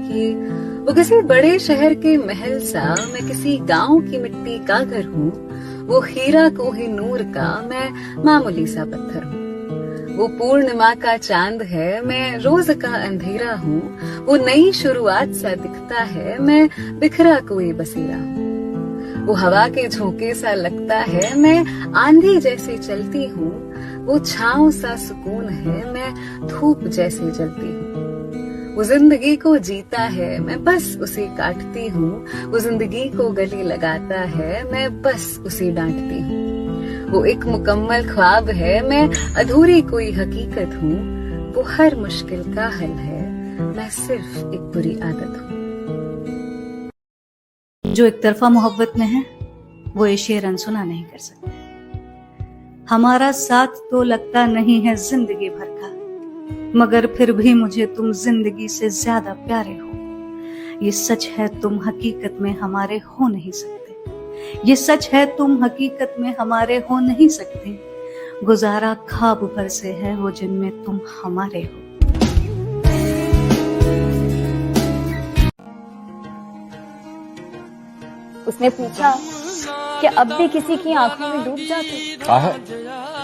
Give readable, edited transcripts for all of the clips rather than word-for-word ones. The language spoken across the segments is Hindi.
कि वो किसी बड़े शहर के महल सा, मैं किसी गांव की मिट्टी का घर हूँ। वो हीरा कोहिनूर का, मैं मामूली सा पत्थर हूँ। वो पूर्णिमा का चांद है, मैं रोज का अंधेरा हूँ। वो नई शुरुआत सा दिखता है, मैं बिखरा कोई बसेरा हूँ। वो हवा के झोंके सा लगता है, मैं आंधी जैसे चलती हूँ। वो छांव सा सुकून है, मैं धूप जैसे जलती हूँ। वो जिंदगी को जीता है, मैं बस उसे काटती हूँ। वो जिंदगी को गले लगाता है, मैं बस उसे डांटती हूँ। वो एक मुकम्मल ख्वाब है, मैं अधूरी कोई हकीकत हूँ। वो हर मुश्किल का हल है, मैं सिर्फ एक बुरी आदत हूँ। जो एक तरफा मोहब्बत में है, वो ये शेर अनसुना नहीं कर सकते। हमारा साथ तो लगता नहीं है जिंदगी भर का, मगर फिर भी मुझे तुम जिंदगी से ज्यादा प्यारे हो। ये सच है तुम हकीकत में हमारे हो नहीं सकते। ये सच है तुम हकीकत में हमारे हो नहीं सकते। गुजारा ख्वाब भर से है वो जिनमें तुम हमारे हो। उसने पूछा कि अब भी किसी की आंखों में डूब जाते।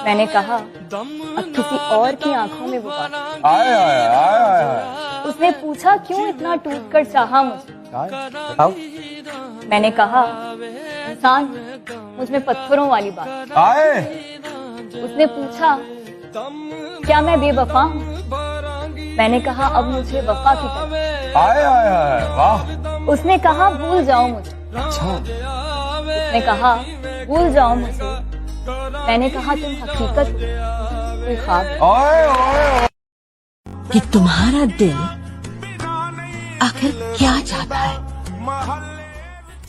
मैंने कहा अब किसी और की आंखों में वो बात। उसने पूछा क्यों इतना टूट कर चाहा मुझे। मैंने कहा इंसान मुझ में पत्थरों वाली बात। उसने पूछा क्या मैं बेवफा हूँ। मैंने कहा अब मुझे वफा की तरफ। उसने कहा भूल जाओ मुझे। उसने कहा भूल जाओ मुझे। मैंने कहा तुम हकीकत कोई ख्वाब। कि तुम्हारा दिल आखिर क्या चाहता है।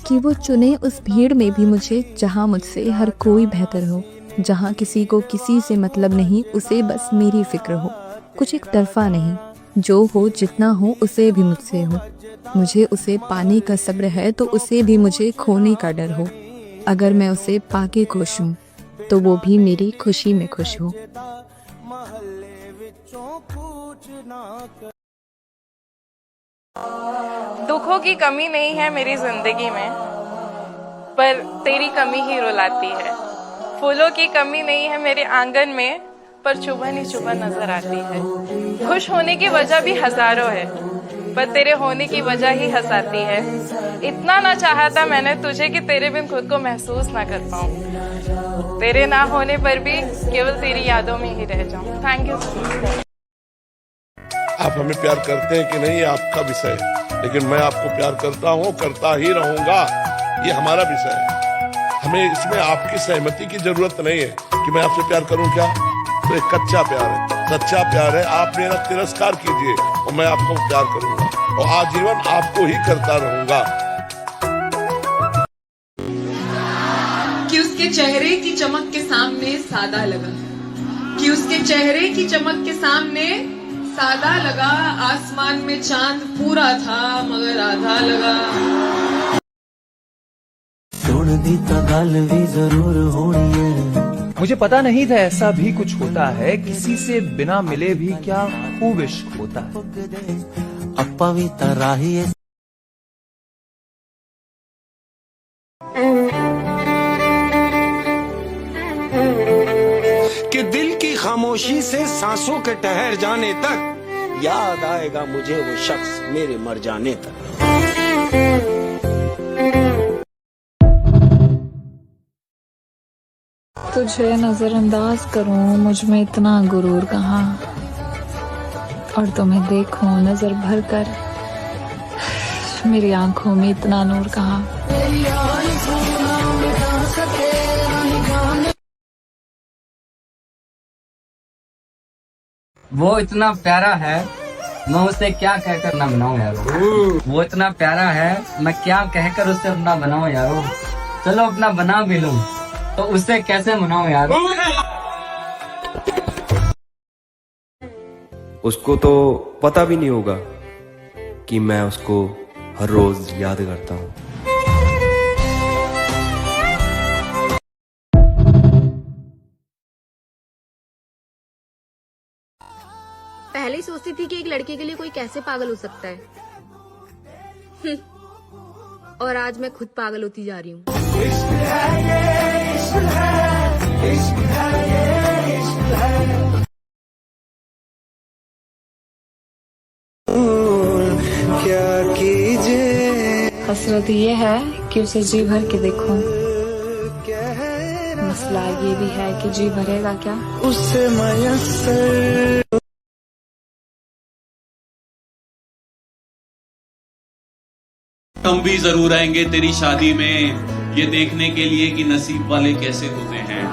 कि वो चुने उस भीड़ में भी मुझे जहाँ मुझसे हर कोई बेहतर हो, जहाँ किसी को किसी से मतलब नहीं, उसे बस मेरी फिक्र हो। कुछ एक तरफा नहीं, जो हो जितना हो उसे भी मुझसे हो। मुझे उसे पाने का सब्र है तो उसे भी मुझे खोने का डर हो। अगर मैं उसे पाके खुश हूँ तो वो भी मेरी खुशी में खुश हो। दुखों की कमी नहीं है मेरी जिंदगी में, पर तेरी कमी ही रुलाती है। फूलों की कमी नहीं है मेरे आंगन में, पर चुभन ही चुभन नजर आती है। खुश होने की वजह भी हजारों है, पर तेरे होने की वजह ही हंसाती है। इतना ना चाहता मैंने तुझे कि तेरे बिन खुद को महसूस ना कर पाऊं। तेरे ना होने पर भी केवल तेरी यादों में ही रह जाऊं। Thank you so much. आप हमें प्यार करते हैं कि नहीं, ये आपका विषय है, लेकिन मैं आपको प्यार करता हूँ, करता ही रहूंगा। ये हमारा विषय है। हमें इसमें आपकी सहमति की जरूरत नहीं है कि मैं आपसे प्यार करूं। क्या तो एक कच्चा प्यार है, सच्चा प्यार है। आप मेरा तिरस्कार कीजिए और मैं आपको प्यार करूंगा और आजीवन आपको ही करता रहूंगा। कि उसके चेहरे की चमक के सामने सादा लगा, कि उसके चेहरे की चमक के सामने सादा लगा। आसमान में चांद पूरा था मगर आधा लगा। मुझे पता नहीं था ऐसा भी कुछ होता है, किसी से बिना मिले भी क्या खूब इश्क होता है। कि दिल की खामोशी से सांसों के ठहर जाने तक याद आएगा मुझे वो शख्स मेरे मर जाने तक। तुझे नजरअंदाज करूं, मुझ में इतना गुरूर कहाँ, और तुम्हें देखूं नजर भर कर, मेरी आंखों में इतना नूर कहाँ। वो इतना प्यारा है, मैं उसे क्या कहकर ना बनाऊं यारो। वो इतना प्यारा है, मैं क्या कहकर उसे अपना बनाऊं यारो। चलो अपना बना भी लूं तो उससे कैसे मनाऊं यार। उसको तो पता भी नहीं होगा कि मैं उसको हर रोज याद करता हूँ। पहले ही सोचती थी कि एक लड़के के लिए कोई कैसे पागल हो सकता है, और आज मैं खुद पागल होती जा रही हूँ। क्या कीजिए, हसरत ये है कि उसे जी भर के देखूं। मसला ये भी है कि जी भरेगा क्या उससे मयस्सर। हम भी जरूर आएंगे तेरी शादी में, ये देखने के लिए कि नसीब वाले कैसे होते हैं।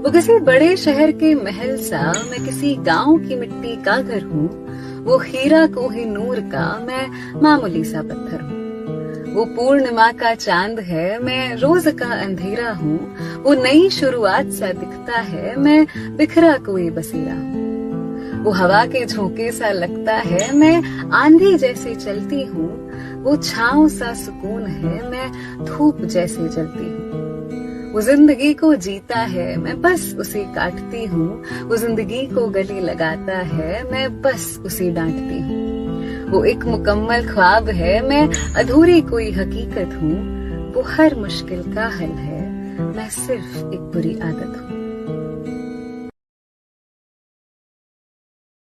वो किसी बड़े शहर के महल सा, मैं किसी गांव की मिट्टी का घर हूँ। वो हीरा कोहिनूर का, मैं मामूली सा पत्थर हूँ। वो पूर्णिमा का चांद है, मैं रोज का अंधेरा हूँ। वो नई शुरुआत सा दिखता है, मैं बिखरा कोई बसेरा हूँ। वो हवा के झोंके सा लगता है, मैं आंधी जैसे चलती हूँ। वो छांव सा सुकून है, मैं धूप जैसे जलती हूँ। वो जिंदगी को जीता है, मैं बस उसे काटती हूँ। वो जिंदगी को गले लगाता है, मैं बस उसे डांटती हूँ। वो एक मुकम्मल ख्वाब है, मैं अधूरी कोई हकीकत हूँ। वो हर मुश्किल का हल है, मैं सिर्फ एक बुरी आदत हूँ।